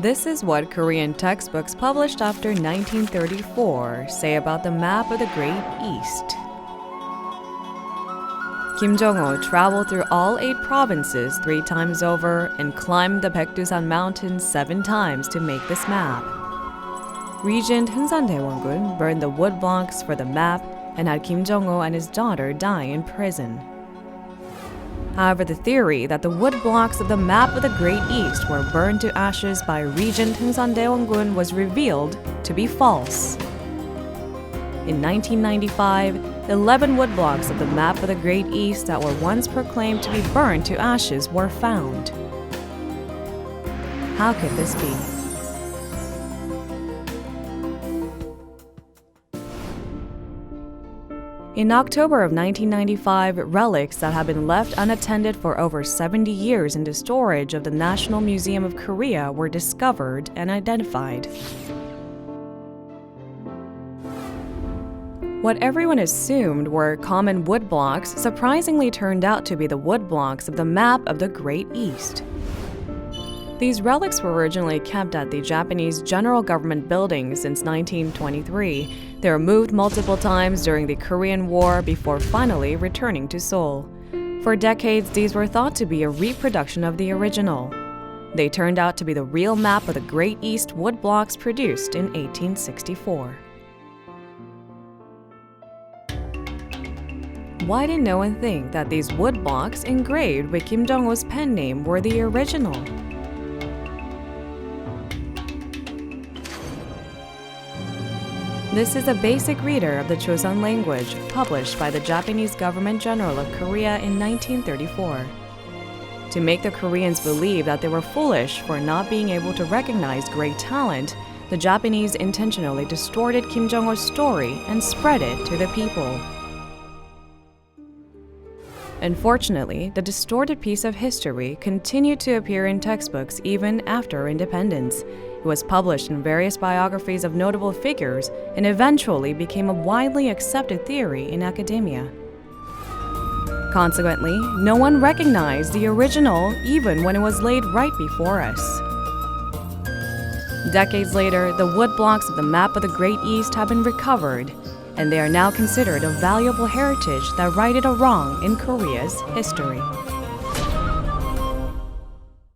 This is what Korean textbooks published after 1934 say about the map of the Great East. Kim Jong-un traveled through all 8 provinces 3 times over and climbed the Baekdusan Mountains 7 times to make this map. Regent Heungsan Daewon-gun burned the woodblocks for the map and had Kim Jong-un and his daughter die in prison. However, the theory that the woodblocks of the map of the Great East were burned to ashes by Regent Heungsan Daewon-gun was revealed to be false. In 1995, 11 woodblocks of the map of the Great East that were once proclaimed to be burned to ashes were found. How could this be? In October of 1995, relics that had been left unattended for over 70 years into storage of the National Museum of Korea were discovered and identified. What everyone assumed were common woodblocks surprisingly turned out to be the woodblocks of the map of the Great East. These relics were originally kept at the Japanese General Government Building since 1923. They were moved multiple times during the Korean War before finally returning to Seoul. For decades, these were thought to be a reproduction of the original. They turned out to be the real map of the Great East woodblocks produced in 1864. Why did no one think that these woodblocks engraved with Kim Jong-un's pen name were the original? This is a basic reader of the Chosun language published by the Japanese Government General of Korea in 1934. To make the Koreans believe that they were foolish for not being able to recognize great talent, the Japanese intentionally distorted Kim Jong-un's story and spread it to the people. Unfortunately, the distorted piece of history continued to appear in textbooks even after independence. It was published in various biographies of notable figures and eventually became a widely accepted theory in academia. Consequently, no one recognized the original even when it was laid right before us. Decades later, the woodblocks of the map of the Great East have been recovered, and they are now considered a valuable heritage that righted a wrong in Korea's history.